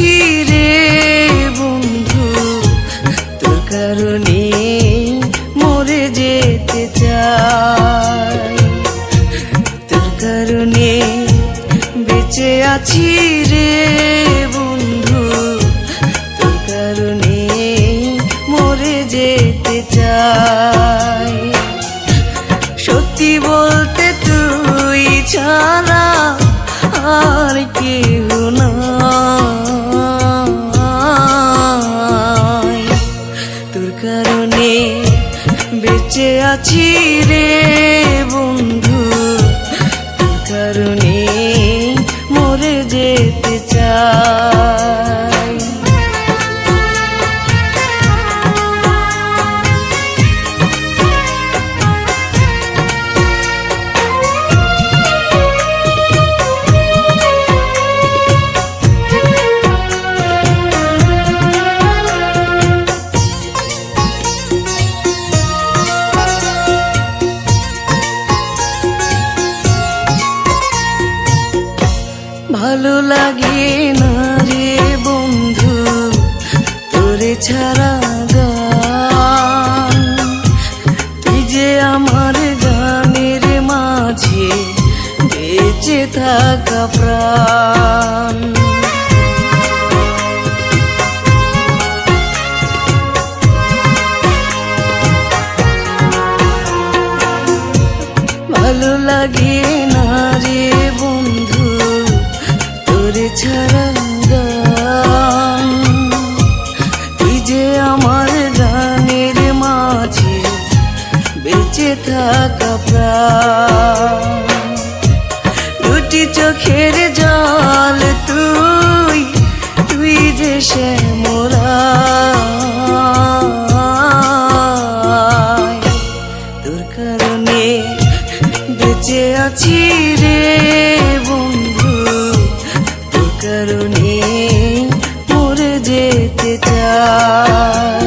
আছি রে বন্ধু, তোর কারণে মরে যেতে চাই। তোর কারণে বেঁচে আছি রে বন্ধু, তোর কারণে মরে যেতে চাই। সত্যি বলতে তুই ছাড়া আর কেউ নাই। তোর কারণে বেঁচে আছি রে বন্ধু, তোর কারণে মরে যেতে চাই। ভালো লাগে না রে বন্ধু তোরে ছাড়া গান, তুই যে আমার গানের মাঝে বেঁচে থাকা প্রাণ। ভালো লাগে না রে বন্ধু তোরে ছাড়া গান, তুই যে আমার গানের মাঝে বেঁচে থাকা প্রাণ। দুটি চোখের জল তুই, তুই যে শ্যামরায়। তোর কারণে বেঁচে আছি রে বন্ধু, তোর কারণে মরে যেতে চাই।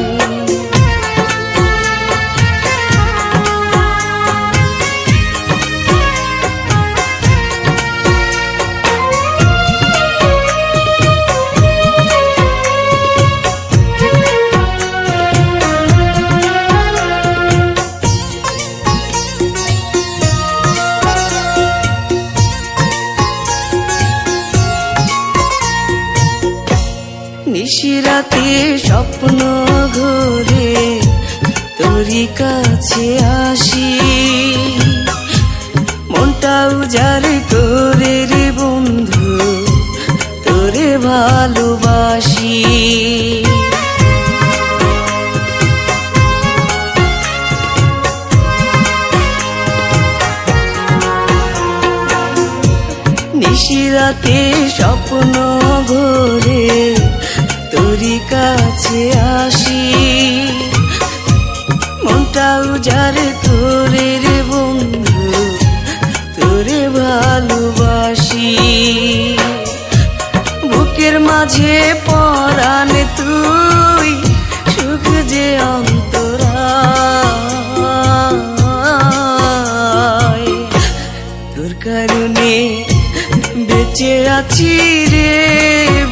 নিশিরাতে স্বপ্ন ঘোরে তোরই কাছে আসি, মনটা উজাড় করে রে বন্ধু তোরে ভালোবাসি। নিশিরাতে স্বপ্ন ঘোরে তোরই কাছে আসি, মনটা উজাড় করে রে বন্ধু তোরে ভালোবাসি। বুকের মাঝে পরাণ তুই, সুখ যে অন্তরায়। তোর কারণে বেঁচে আছি রে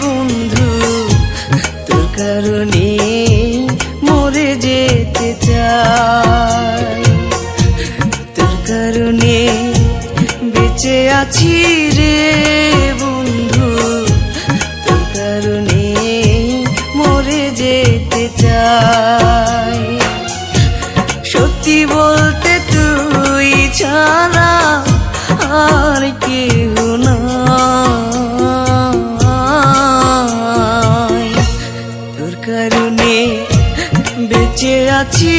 বন্ধু, তোর কারণে মরে যেতে চাই। তোর কারণে বেঁচে আছি রে বন্ধু, তোর কারণে মরে যেতে চাই। সত্যি বলতে তুই ছাড়া আর কেউ নাই। তোর কারণে বেঁচে আছি